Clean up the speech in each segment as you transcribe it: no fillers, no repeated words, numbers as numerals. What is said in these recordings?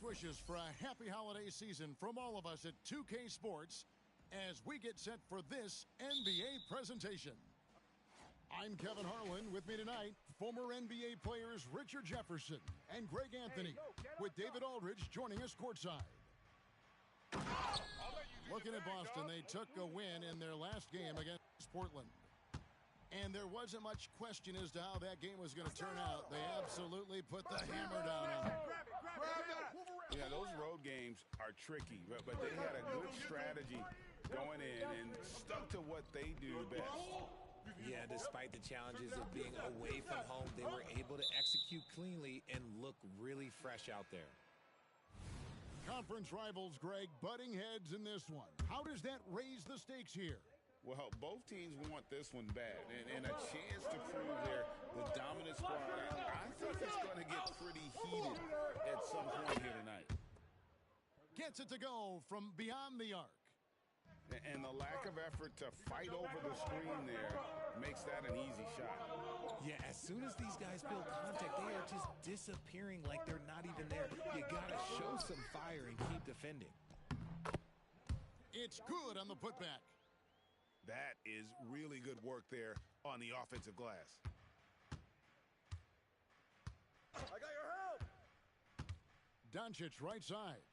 Wishes for a happy holiday season from all of us at 2K Sports as we get set for this NBA presentation. I'm Kevin Harlan. With me tonight, former NBA players Richard Jefferson and Greg Anthony, with David Aldridge joining us courtside. Looking at Boston, they took a win in their last game against Portland. And there wasn't much question as to how that game was going to turn out. They absolutely put the hammer down on them. Yeah, those road games are tricky, but they had a good strategy going in and stuck to what they do best. Yeah, despite the challenges of being away from home, they were able to execute cleanly and look really fresh out there. Conference rivals, Greg, butting heads in this one. How does that raise the stakes here? Well, both teams want this one bad, and a chance to prove the dominant squad. I think it's going to get pretty heated at some point here tonight. Gets it to go from beyond the arc. And the lack of effort to fight over the screen there makes that an easy shot. Yeah, as soon as these guys build contact, they are just disappearing like they're not even there. You got to show some fire and keep defending. It's good on the putback. That is really good work there on the offensive glass. I got your help. Doncic right side.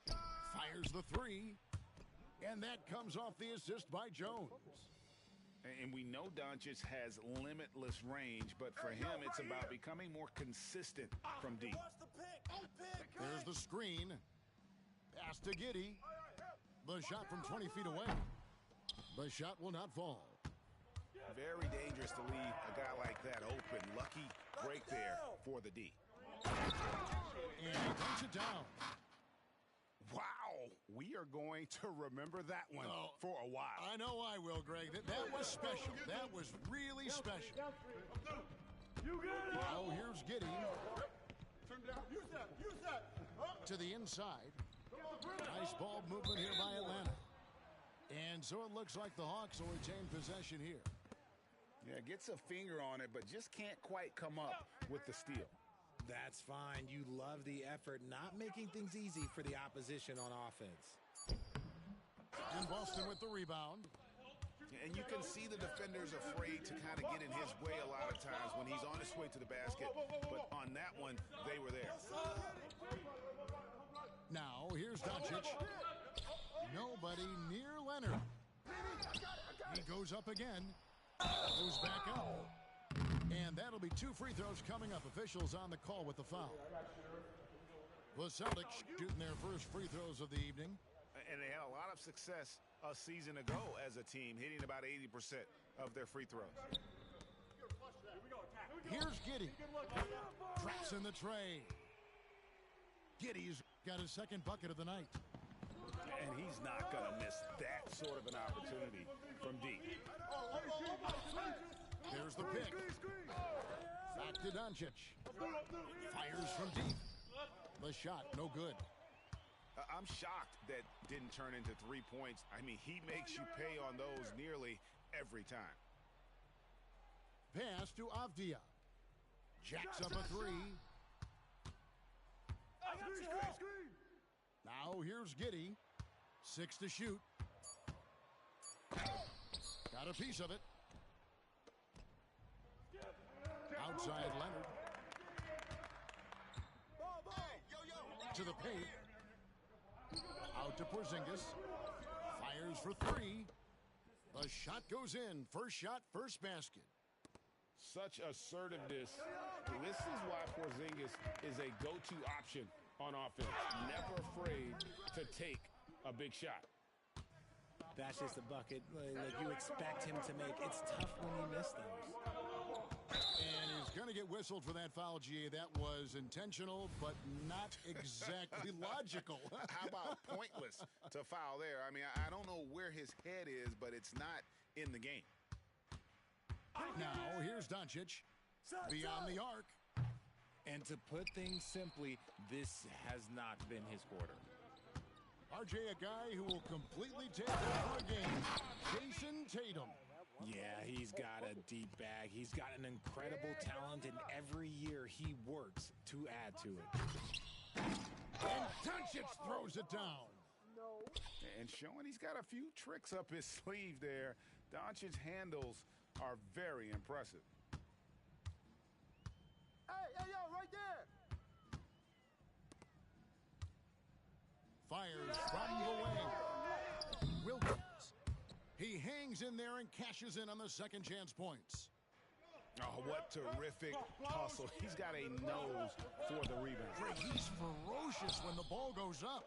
Fires the three. And that comes off the assist by Jones. And we know Doncic has limitless range, but for him, it's about becoming more consistent from deep. There's the screen. Pass to Giddey. The shot from 20 feet away. The shot will not fall. Very dangerous to leave a guy like that open. Lucky break there for the D. And he takes it down. Wow, we are going to remember that one for a while. I know I will, Greg. That was special. That was really special. You got it. Oh, here's Giddey. Turn down. Use that. To the inside. Nice ball movement here by Atlanta. And so it looks like the Hawks will retain possession here. Yeah, gets a finger on it, but just can't quite come up with the steal. That's fine. You love the effort, not making things easy for the opposition on offense. And Boston with the rebound. And you can see the defenders afraid to kind of get in his way a lot of times when he's on his way to the basket. But on that one, they were there. Now, here's Doncic. Nobody near Leonard. He goes up again. Goes back up. And that'll be 2 free throws coming up. Officials on the call with the foul. The Celtics shooting their first free throws of the evening. And they had a lot of success a season ago as a team, hitting about 80% of their free throws. Here's Giddey. Traps in the tray. Giddey's got his second bucket of the night. And he's not going to miss that sort of an opportunity from deep. There's the pick. Back to Doncic. Fires from deep. The shot, no good. I'm shocked that didn't turn into 3 points. I mean, he makes you pay on those nearly every time. Pass to Avdia. Jacks up a three. Now here's Giddey. 6 to shoot. Got a piece of it. Outside Leonard. To the paint. Out to Porzingis. Fires for 3. The shot goes in. First shot, first basket. Such assertiveness. This is why Porzingis is a go-to option on offense. Never afraid to take a big shot. That's just a bucket like you expect him to make. It's tough when you miss those. whistled for that foul, GA. That was intentional, but not exactly logical. How about pointless to foul there? I mean, I don't know where his head is, but it's not in the game. Now, here's Doncic beyond the arc. And to put things simply, this has not been his quarter. RJ, a guy who will completely take over a game. Jason Tatum. Yeah, he's got a deep bag. He's got an incredible talent, and every year he works to add to it. And Doncic throws it down. And showing he's got a few tricks up his sleeve there. Doncic's handles are very impressive. Hey, yo, right there. Fires from the wing. Wilkins. He hangs in there and cashes in on the second chance points. Oh, what terrific hustle. He's got a nose for the rebound. He's ferocious when the ball goes up.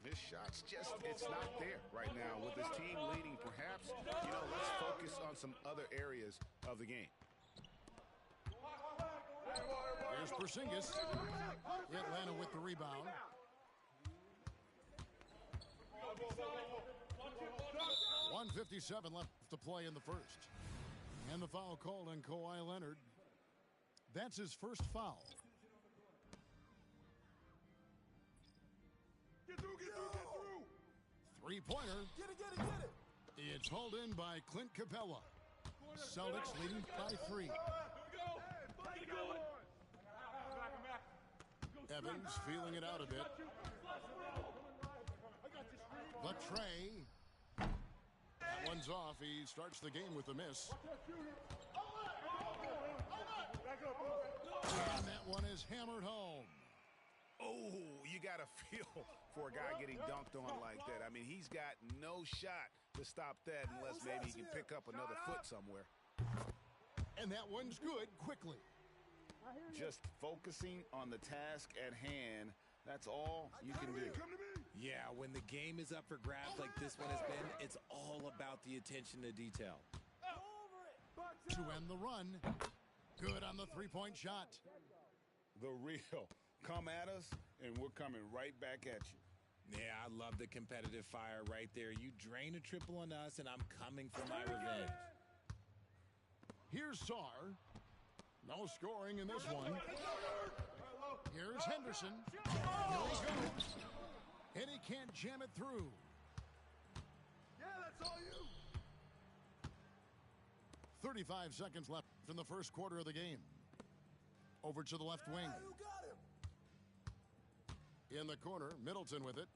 His shot's just, it's not there right now. With his team leading, perhaps, let's focus on some other areas of the game. Here's Porzingis. Atlanta with the rebound. .157 left to play in the first. And the foul called on Kawhi Leonard. That's his first foul. Get through. Three-pointer. Get it. It's hauled in by Clint Capella. Celtics leading by 3. Evans feeling it out a bit. Latre. That one's off. He starts the game with a miss. And that one is hammered home. Oh, you got to feel for a guy getting dunked on like that. I mean, he's got no shot to stop that unless maybe he can pick up another foot somewhere. And that one's good quickly. Just focusing on the task at hand. That's all you can do. Yeah, when the game is up for grabs like this one has been, it's all about the attention to detail. To end the run. Good on the three-point shot. The real. Come at us, and we're coming right back at you. Yeah, I love the competitive fire right there. You drain a triple on us, and I'm coming for my revenge. Here's Sarr. No scoring in this one. Here's Henderson. Here he goes. And he can't jam it through. Yeah, that's all you. 35 seconds left in the first quarter of the game. Over to the left wing. You got him. In the corner, Middleton with it.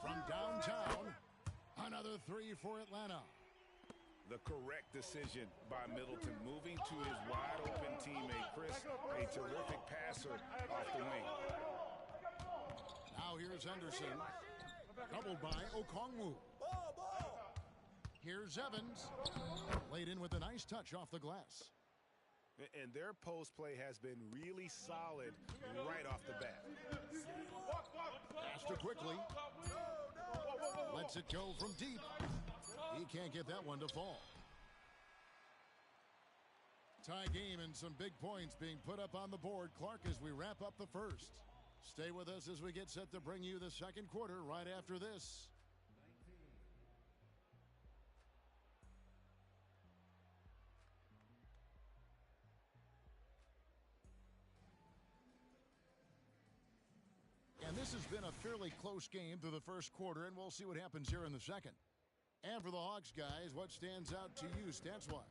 From downtown, another three for Atlanta. The correct decision by Middleton, moving to his wide-open teammate, Chris, a terrific passer off the wing. Now here's Henderson, doubled by Okongwu. Here's Evans, laid in with a nice touch off the glass. And their post play has been really solid right off the bat. Faster quickly. Lets it go from deep. He can't get that one to fall. Tie game and some big points being put up on the board. Clark, as we wrap up the first. Stay with us as we get set to bring you the second quarter right after this. And this has been a fairly close game through the first quarter, and we'll see what happens here in the second. And for the Hawks, guys, what stands out to you stats-wise?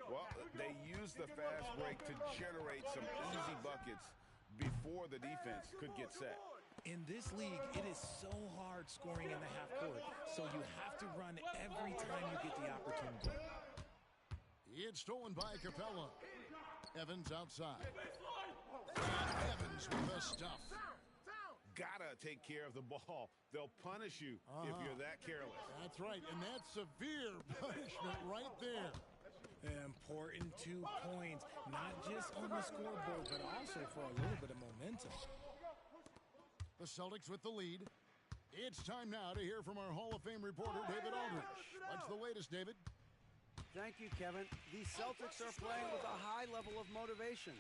Well, they used the fast break to generate some easy buckets before the defense could get set. In this league, it is so hard scoring in the half court, so you have to run every time you get the opportunity. It's stolen by Capella. Evans outside. And Evans with the stuff. Gotta take care of the ball. They'll punish you if you're that careless. That's right, and that's severe punishment right there. Important 2 points, not just on the scoreboard, but also for a little bit of momentum. The Celtics with the lead. It's time now to hear from our Hall of Fame reporter, David Aldridge. What's the latest, David? Thank you, Kevin. The Celtics are playing with a high level of motivation.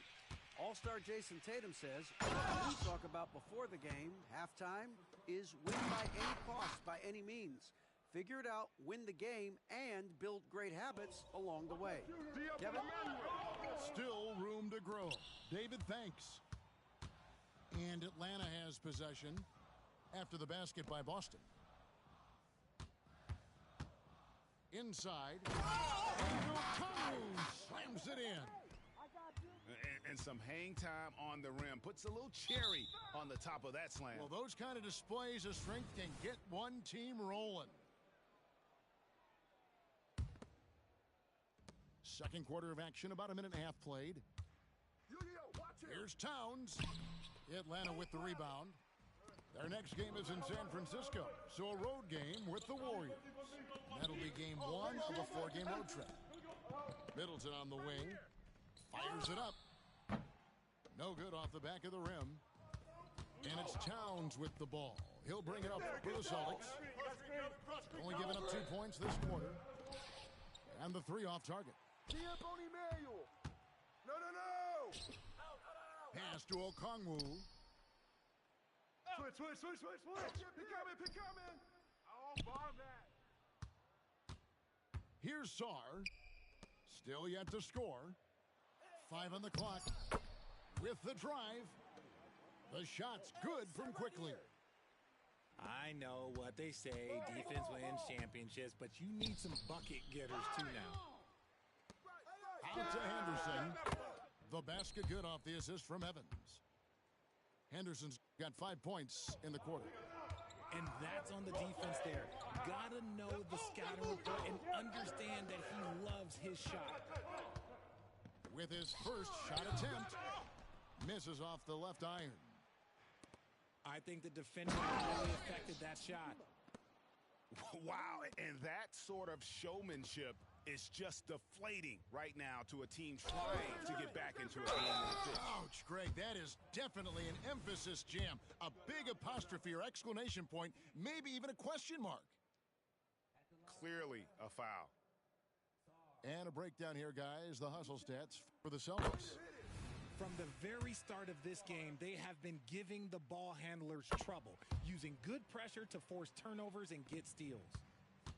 All-star Jason Tatum says, what we talk about before the game, halftime, is win by any cost, by any means. Figure it out, win the game, and build great habits along the way. Kevin? Still room to grow. David, thanks. And Atlanta has possession after the basket by Boston. Inside. And Okongwu slams it in. And some hang time on the rim. Puts a little cherry on the top of that slam. Well, those kind of displays of strength can get one team rolling. Second quarter of action, about a minute and a half played. Here's Towns. Atlanta with the rebound. Their next game is in San Francisco, so a road game with the Warriors. And that'll be game one of a four-game road trip. Middleton on the wing. Fires it up. No good off the back of the rim. And it's Towns with the ball. He'll bring it up for the Celtics. Only giving up 2 points this quarter. And the three off target. No. Pass to Okongwu. Switch. Pick coming. Oh, bomb that. Here's Sarr. Still yet to score. 5 on the clock. With the drive. The shot's good from quickly. I know what they say, defense wins championships, but you need some bucket getters too now. Out to Henderson. The basket good off the assist from Evans. Henderson's got 5 points in the quarter. And that's on the defense there. Gotta know the scouting report and understand that he loves his shot. With his first shot attempt, misses off the left iron. I think the defender really affected that shot. Wow, and that sort of showmanship is just deflating right now to a team trying to get back into a game like this. Ouch, Greg, that is definitely an emphasis jam. A big apostrophe or exclamation point, maybe even a question mark. Clearly a foul. And a breakdown here, guys. The hustle stats for the Celtics. From the very start of this game, they have been giving the ball handlers trouble, using good pressure to force turnovers and get steals.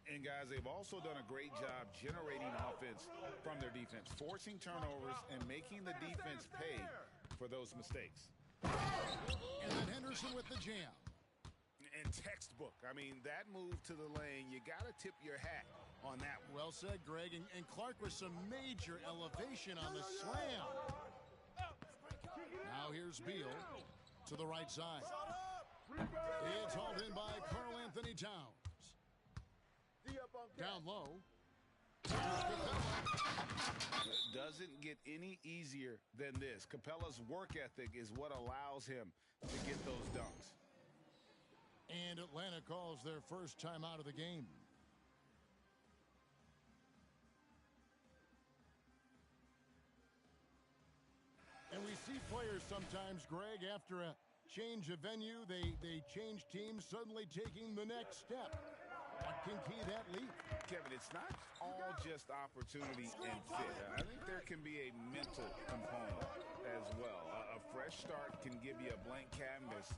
And, guys, they've also done a great job generating offense from their defense, forcing turnovers and making the defense pay for those mistakes. And then Henderson with the jam. And textbook. I mean, that move to the lane, you got to tip your hat on that one. Well said, Greg. And Clark with some major elevation on the slam. Now here's Beal to the right side. It's hauled in by Karl Anthony Towns. Down low. It doesn't get any easier than this. Capella's work ethic is what allows him to get those dunks. And Atlanta calls their first time out of the game. And we see players sometimes, Greg, after a change of venue, they change teams, suddenly taking the next step. What can key that leap? Kevin, it's not all just opportunity and fit. I think there can be a mental component as well. A fresh start can give you a blank canvas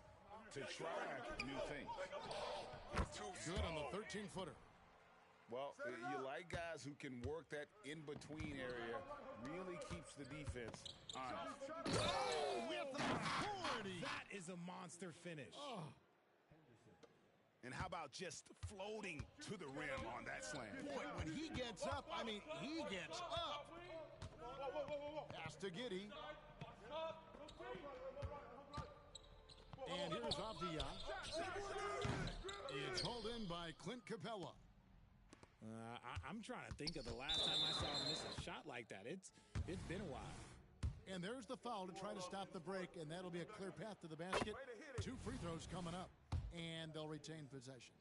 to try new things. Good on the 13-footer. Well, you like guys who can work that in-between area, really keeps the defense honest. Oh, with authority. That is a monster finish. Oh. And how about just floating to the rim on that slam? Boy, when he gets up, I mean, he gets up. Pass to Giddey. And here's Avdia. It's hauled in by Clint Capella. I'm trying to think of the last time I saw him miss a shot like that. It's been a while. And there's the foul to try to stop the break, and that'll be a clear path to the basket. 2 free throws coming up, and they'll retain possession.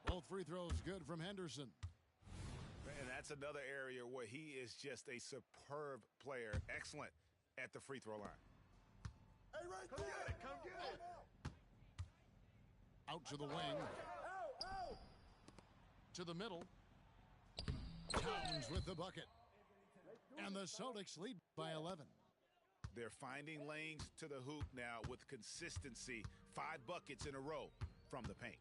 Both free throws good from Henderson. And that's another area where he is just a superb player. Excellent at the free throw line. Hey, right there. Come get it. Out to the wing. To the middle. Towns with the bucket. And the Celtics lead by 11. They're finding lanes to the hoop now with consistency. 5 buckets in a row from the paint.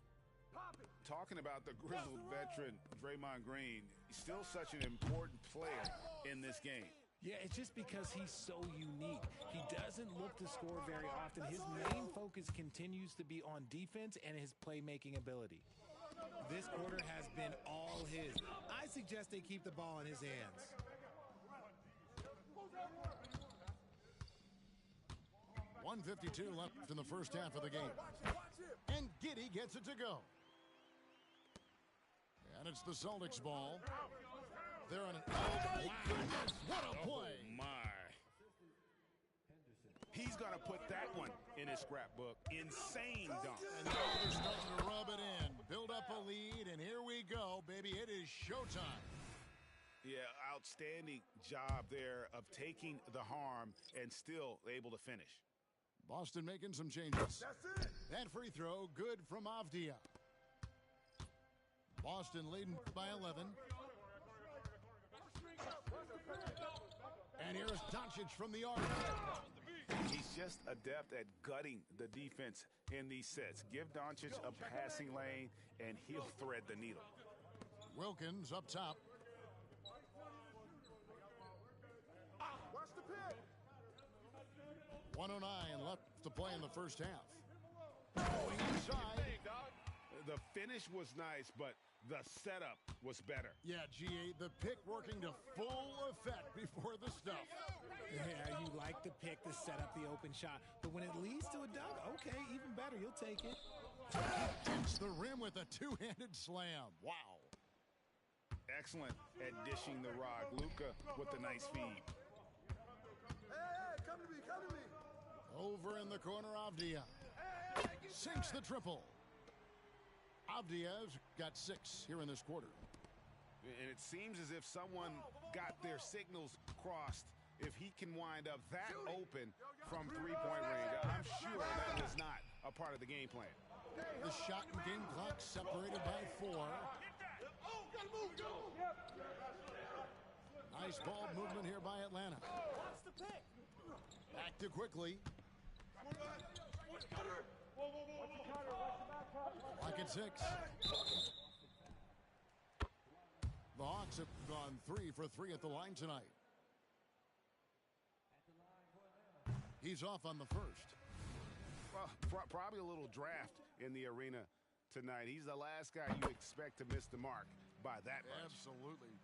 Talking about the grizzled veteran Draymond Green, he's still such an important player in this game. Yeah, it's just because he's so unique. He doesn't look to score very often. His main focus continues to be on defense and his playmaking ability. This quarter has been all his. I suggest they keep the ball in his hands. .152 left in the first half of the game. And Giddey gets it to go. And it's the Celtics ball. They're on an... Oh, my goodness, what a play. Oh, my. He's going to put that one in his scrapbook. Insane dunk. And now they're starting to rub it in. Build up a lead, and here we go, baby. It is showtime. Yeah, outstanding job there of taking the harm and still able to finish. Boston making some changes. That free throw, good from Avdia. Boston leading by 11. And here's Doncic from the arc. He's just adept at gutting the defense in these sets. Give Doncic a passing lane, and he'll thread the needle. Wilkins up top. Watch the pick. 109 left to play in the first half. Going inside. The finish was nice, but the setup was better. Yeah, GA, the pick working to full effect before the stuff. Yeah, you like the pick to set up the open shot. But when it leads to a dunk, okay, even better. You'll take it. Hits the rim with a two-handed slam. Wow. Excellent at dishing the rock. Luka with the nice feed. Hey, come to me, come to me. Over in the corner, Avdia. Sinks the triple. Avdia's got 6 here in this quarter. And it seems as if someone got their signals crossed. If he can wind up that open from three-point range, I'm sure that was not a part of the game plan. The shot and game clock separated by 4. Nice ball movement here by Atlanta. Back to quickly. Lock at 6. The Hawks have gone 3 for 3 at the line tonight. He's off on the first. Well, probably a little draft in the arena tonight. He's the last guy you expect to miss the mark by that much. Absolutely.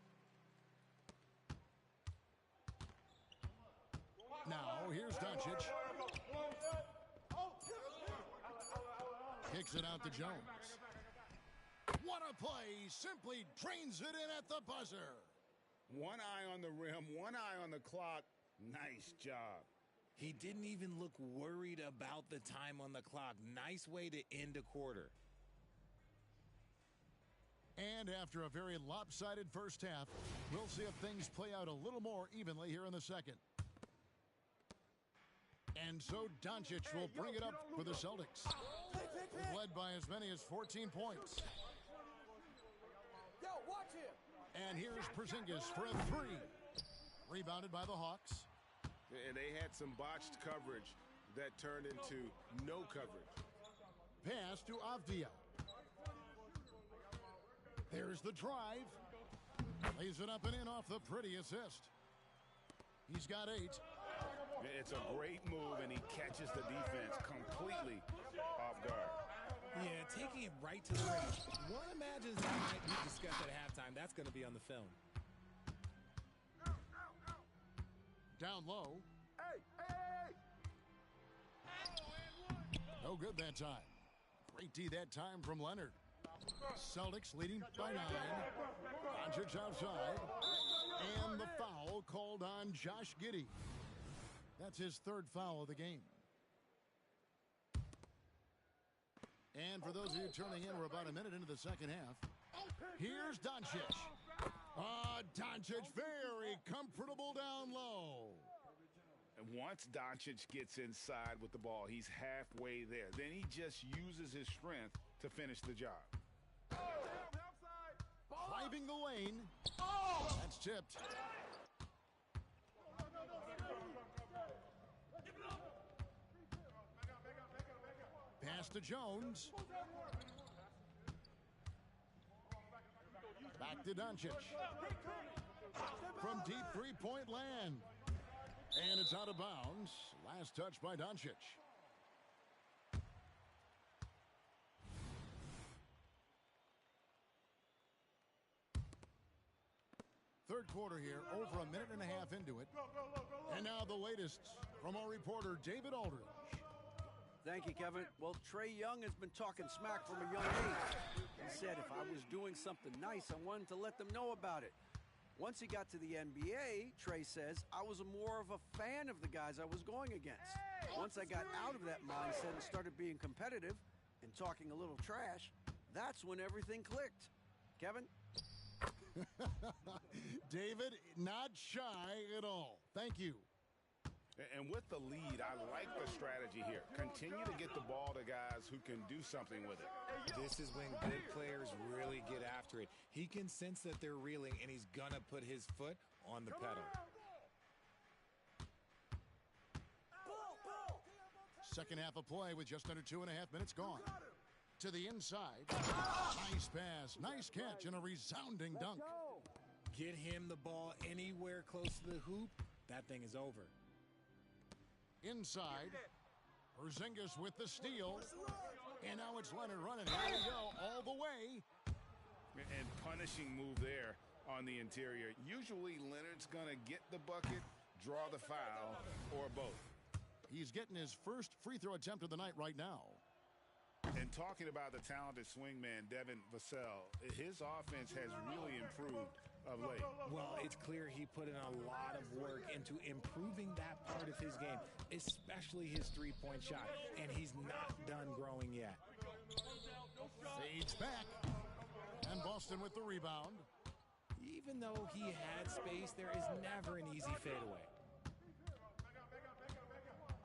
Now, here's Doncic. Kicks it out to Jones. What a play. Simply drains it in at the buzzer. One eye on the rim, one eye on the clock. Nice job. He didn't even look worried about the time on the clock. Nice way to end a quarter. And after a very lopsided first half, we'll see if things play out a little more evenly here in the second. And so Doncic will bring it up for the Celtics. Led by as many as 14 points. Yo, watch him. And here's Porzingis for a 3. Rebounded by the Hawks. And they had some botched coverage that turned into no coverage. Pass to Avdia. There's the drive. Lays it up and in off the pretty assist. He's got 8. It's a great move, and he catches the defense completely off guard. Yeah, taking it right to the rim. One imagines that might be discussed at halftime. That's going to be on the film. Down low. Hey, hey, hey. No good that time. Great D that time from Leonard. Celtics leading by 9. Doncic outside. And the foul called on Josh Giddey. That's his 3rd foul of the game. And for those of you turning in, we're about a minute into the second half. Here's Doncic. Doncic very comfortable down low. And once Doncic gets inside with the ball, he's halfway there. Then he just uses his strength to finish the job. Play driving the lane. That's tipped. Pass to Jones. Back to Doncic. From deep three-point land. And it's out of bounds. Last touch by Doncic. Third quarter here, over a minute and a half into it. And now the latest from our reporter, David Aldridge. Thank you, Kevin. Well, Trae Young has been talking smack from a young age. He said if I was doing something nice, I wanted to let them know about it. Once he got to the NBA, Trae says, I was more of a fan of the guys I was going against. Once I got out of that mindset and started being competitive and talking a little trash, that's when everything clicked. Kevin? David, not shy at all. Thank you. And with the lead, I like the strategy here. Continue to get the ball to guys who can do something with it. This is when good players really get after it. He can sense that they're reeling, and he's going to put his foot on the pedal. Second half of play with just under 2.5 minutes gone. To the inside. Nice pass, nice catch, and a resounding dunk. Get him the ball anywhere close to the hoop, that thing is over. Inside. Porzingis with the steal. And now it's Leonard running. Here we go, all the way. And punishing move there on the interior. Usually Leonard's going to get the bucket, draw the foul, or both. He's getting his first free throw attempt of the night right now. And talking about the talented swingman, Devin Vassell, his offense has really improved of late. Well, it's clear he put in a lot of work into improving that part of his game, especially his three-point shot, and he's not done growing yet. Fades back, and Boston with the rebound. Even though he had space, there is never an easy fadeaway.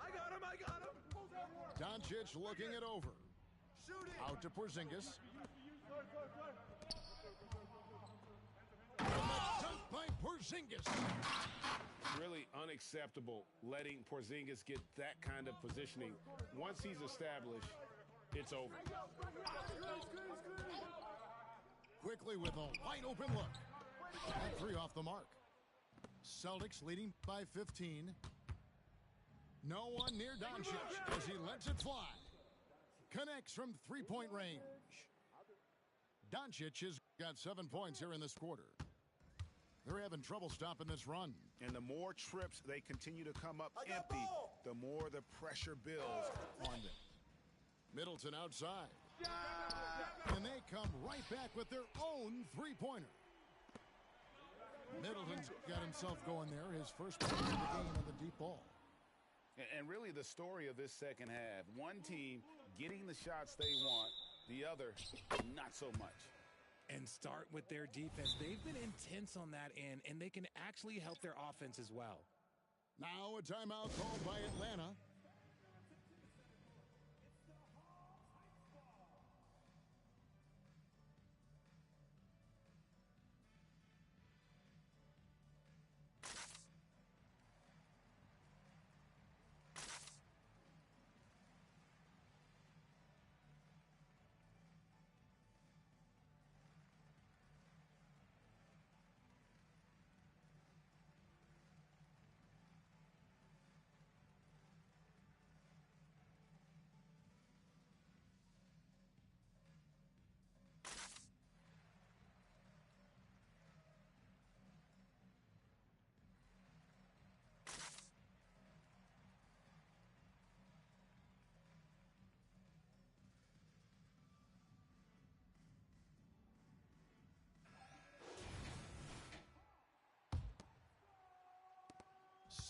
I got him. Doncic looking it over. Out to Porzingis. And the dunk by Porzingis. Really unacceptable letting Porzingis get that kind of positioning. Once he's established, it's over. Quickly with a wide open look. And 3 off the mark. Celtics leading by 15. No one near Doncic as he lets it fly. Connects from three-point range. Doncic has got 7 points here in this quarter. They're having trouble stopping this run. And the more trips they continue to come up empty, the more the pressure builds on them. Middleton outside. And they come right back with their own three-pointer. Middleton's got himself going there. His first point of the game on the deep ball. And really the story of this second half, one team getting the shots they want, the other not so much. And start with their defense. They've been intense on that end, and they can actually help their offense as well. Now a timeout called by Atlanta.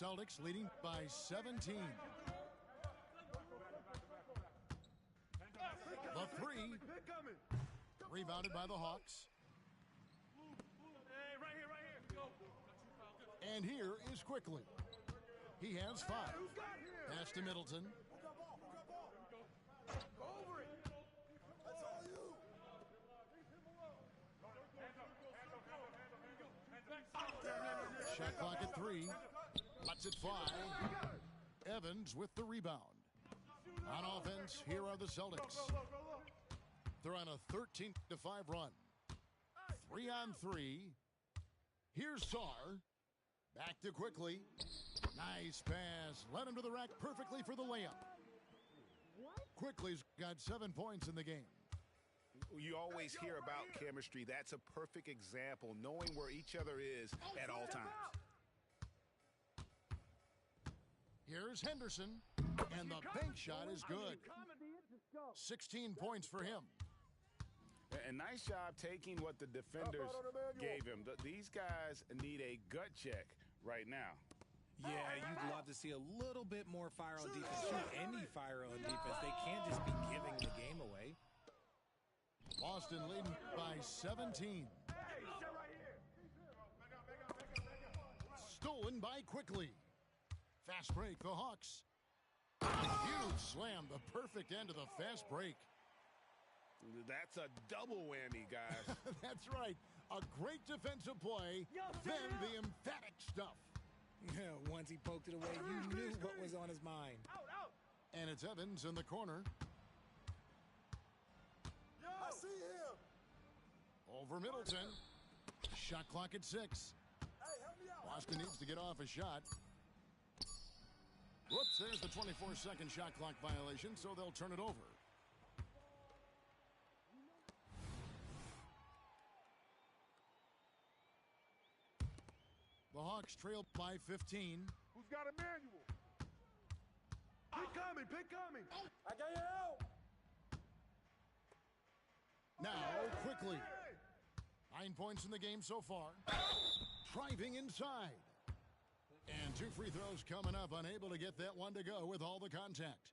Celtics leading by 17. The three. Rebounded by the Hawks. Hey, right here. Go. And here is Quickly. He has 5. Pass to Middleton. Go over it. That's all you. Shot clock at 3. Lets it fly. Evans with the rebound. On offense, here are the Celtics. They're on a 13-5 run. 3-on-3. Here's Sarr. Back to Quickly. Nice pass. Led him to the rack perfectly for the layup. Quickly's got 7 points in the game. You always hear about chemistry. That's a perfect example, knowing where each other is at all times. Here's Henderson, and the bank shot is good. 16 points for him. And nice job taking what the defenders gave him. These guys need a gut check right now. Yeah, you'd love to see a little bit more fire on defense. Shoot any fire on defense. They can't just be giving the game away. Boston leading by 17. Stolen by Quickly. Fast break, the Hawks. Huge slam, the perfect end of the fast break. That's a double whammy, guys. That's right. A great defensive play, then the emphatic stuff. Yeah, once he poked it away, you knew what was on his mind. And it's Evans in the corner. I see him. Over Middleton. Shot clock at 6. Hey, help me out. Boston needs to get off a shot. Whoops, there's the 24-second shot clock violation, so they'll turn it over. The Hawks trail by 15. Who's got a manual? Pick coming, pick coming. I got you out. Now, Quickly. 9 points in the game so far. Driving inside. And 2 free throws coming up, unable to get that one to go with all the contact.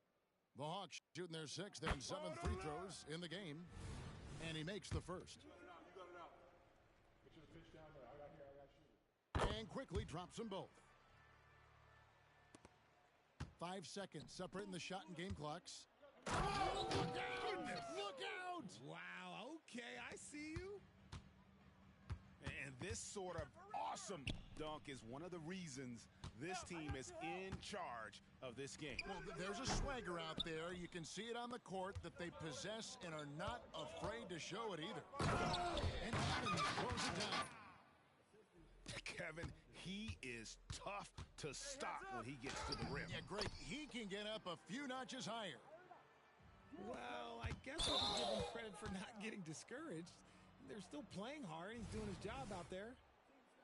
The Hawks shooting their 6th and 7th free throws in the game. And he makes the first. And Quickly drops them both. 5 seconds separating the shot and game clocks. Oh, look out! Look out! Wow, okay, I see you. And this sort of awesome dunk is one of the reasons this team is in charge of this game. Well, there's a swagger out there. You can see it on the court that they possess and are not afraid to show it either. And Adams throws it down. Kevin, he is tough to stop when he gets to the rim. Yeah, great. He can get up a few notches higher. Well, I guess we can give him credit for not getting discouraged. They're still playing hard. He's doing his job out there.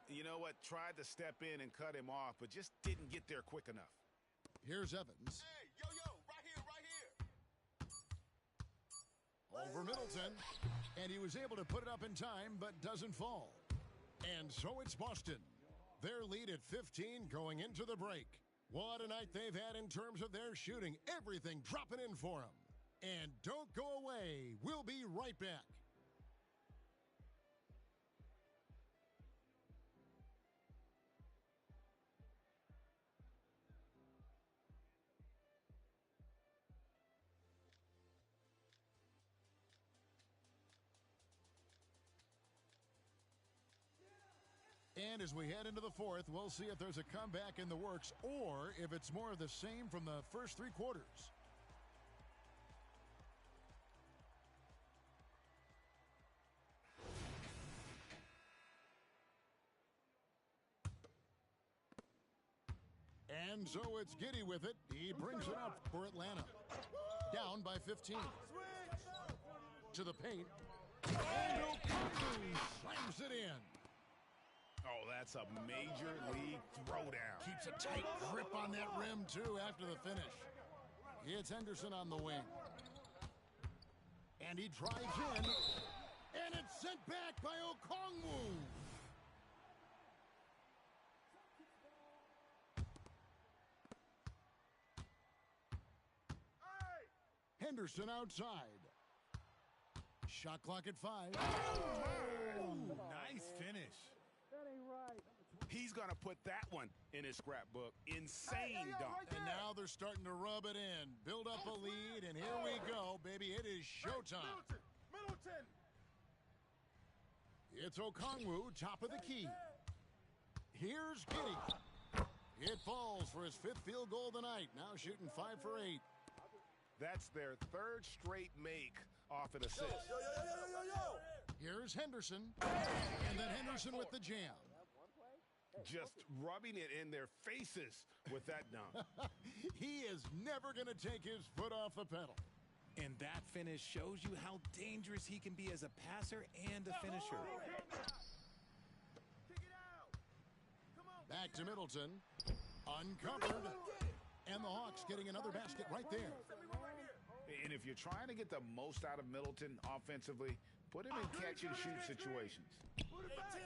You know what? Tried to step in and cut him off, but just didn't get there quick enough. Here's Evans. Hey, yo, right here, right here. Over Middleton. And he was able to put it up in time, but doesn't fall. And so it's Boston. Their lead at 15 going into the break. What a night they've had in terms of their shooting. Everything dropping in for them. And don't go away. We'll be right back. And as we head into the fourth, we'll see if there's a comeback in the works or if it's more of the same from the first 3 quarters. And so it's Giddey with it. He brings it up for Atlanta. Down by 15. To the paint. And Okongwu slams it in. Oh, that's a major league throwdown. Keeps a tight grip on that rim, too, after the finish. It's Henderson on the wing. And he drives in. And it's sent back by Okongwu. Henderson outside. Shot clock at 5. Oh, nice finish. He's going to put that one in his scrapbook. Insane dunk. And now they're starting to rub it in. Build up a lead, and here we go, baby. It is showtime. Middleton. It's Okongwu, top of the key. Here's Giddey. It falls for his 5th field goal of the night. Now shooting 5 for 8. That's their 3rd straight make off an assist. Here's Henderson. And then Henderson with the jam. Just rubbing it in their faces with that dunk. He is never going to take his foot off the pedal. And that finish shows you how dangerous he can be as a passer and a finisher. Back to Middleton. Uncovered. And the Hawks getting another basket right there. And if you're trying to get the most out of Middleton offensively, put him in catch-and-shoot situations.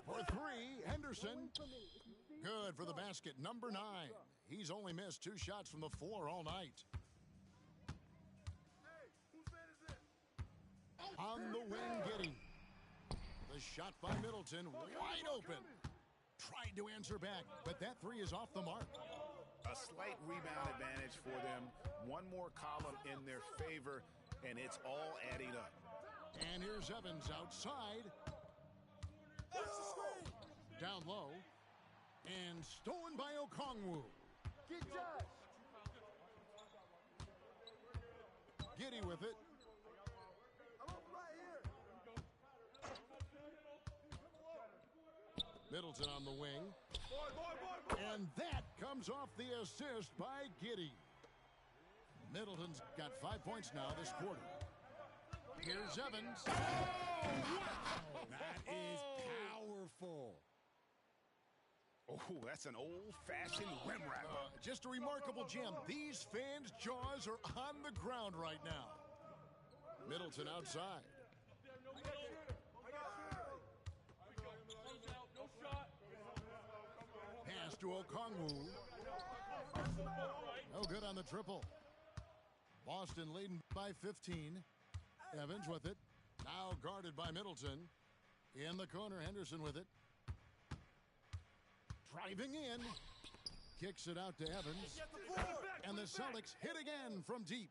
For 3, Henderson. Good for the basket, number 9. He's only missed 2 shots from the floor all night. On the wing, Giddey. The shot by Middleton, wide open. Tried to answer back, but that 3 is off the mark. A slight rebound advantage for them. One more column in their favor, and it's all adding up. And here's Evans outside. Down low. And stolen by Okongwu. Giddey with it. Middleton on the wing. And that comes off the assist by Giddey. Middleton's got 5 points now this quarter. Here's Evans. Oh, wow! That is powerful. Oh, that's an old-fashioned rim wrap. Just a remarkable jam. These fans' jaws are on the ground right now. Middleton outside. Pass to Okongwu. No good on the triple. Boston leading by 15. Evans with it. Now guarded by Middleton. In the corner, Henderson with it. Driving in. Kicks it out to Evans. And the Celtics hit again from deep.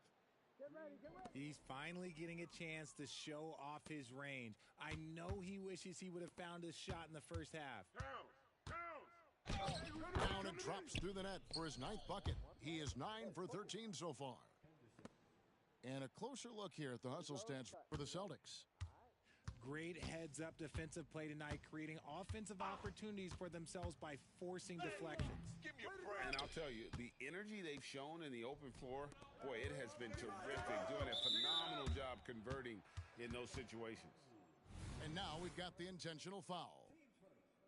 He's finally getting a chance to show off his range. I know he wishes he would have found his shot in the first half. Down and drops through the net for his 9th bucket. He is 9 for 13 so far. And a closer look here at the hustle stats for the Celtics. Great heads-up defensive play tonight, creating offensive opportunities for themselves by forcing deflections. And I'll tell you, the energy they've shown in the open floor, boy, it has been terrific. Doing a phenomenal job converting in those situations. And now we've got the intentional foul.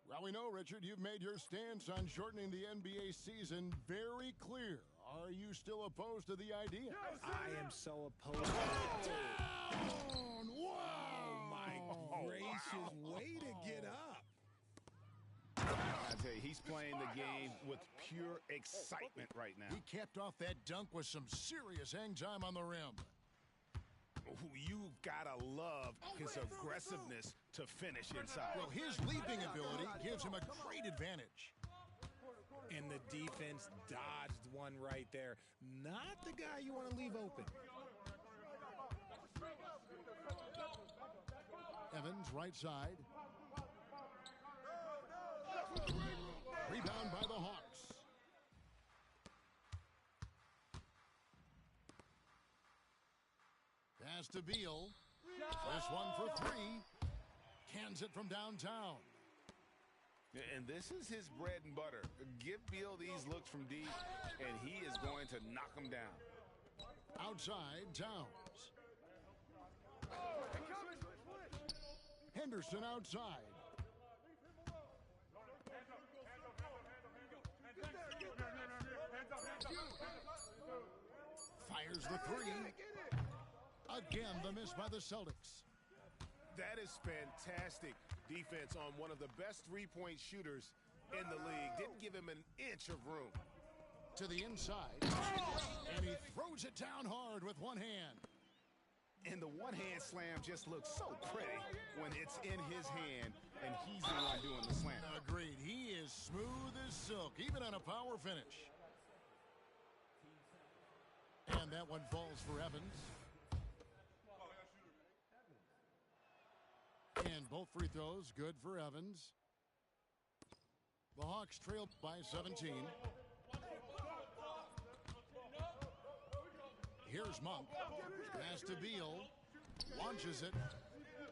Well, we know, Richard, you've made your stance on shortening the NBA season very clear. Are you still opposed to the idea? I am so opposed to it. Down! Wow! Oh, my gracious, way to get up. I tell you, he's playing the game with pure excitement right now. He capped off that dunk with some serious hang time on the rim. Ooh, you've got to love his aggressiveness to finish inside. Well, his leaping ability gives him a great advantage. And the defense dodged one right there. Not the guy you want to leave open. Evans, right side. Rebound by the Hawks. Pass to Beal. This one for 3. Cans it from downtown. And this is his bread and butter. Give Beal these looks from deep, and he is going to knock them down. Outside, Towns. Henderson outside. Fires the 3. Again, the miss by the Celtics. That is fantastic defense on one of the best three-point shooters in the league. Didn't give him an inch of room. To the inside. And he throws it down hard with one hand. And the one-hand slam just looks so pretty when it's in his hand and he's the one doing the slam. Agreed. He is smooth as silk, even on a power finish. And that one falls for Evans. And both free throws good for Evans. The Hawks trail by 17. Here's Monk. Pass to Beal. Launches it.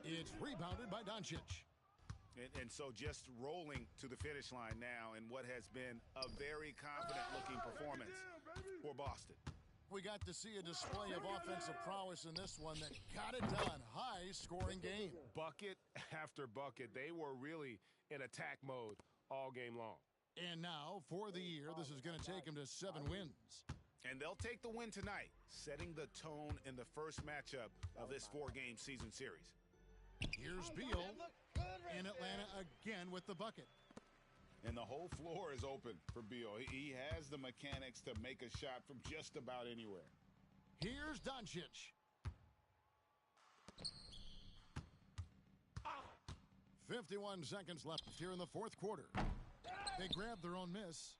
It's rebounded by Doncic. And so just rolling to the finish line now in what has been a very confident-looking performance for Boston. We got to see a display of offensive prowess in this one that got it done. High-scoring game. Bucket after bucket. They were really in attack mode all game long. And now, for the year, this is going to take them to 7 wins. And they'll take the win tonight, setting the tone in the first matchup of this 4-game season series. Here's Beal in Atlanta again with the bucket. And the whole floor is open for Beal. He has the mechanics to make a shot from just about anywhere. Here's Doncic. 51 seconds left here in the fourth quarter. They grabbed their own miss.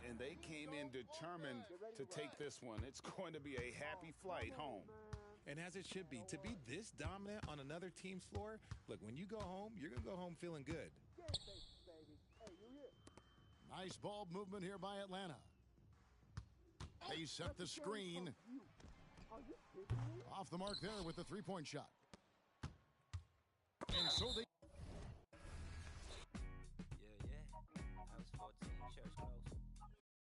And they came in determined to take this one. It's going to be a happy flight home. And as it should be, to be this dominant on another team's floor, look, when you go home, you're going to go home feeling good. Nice ball movement here by Atlanta. They set the screen. Off the mark there with the three-point shot. And so they... Yeah. I was 14, church close.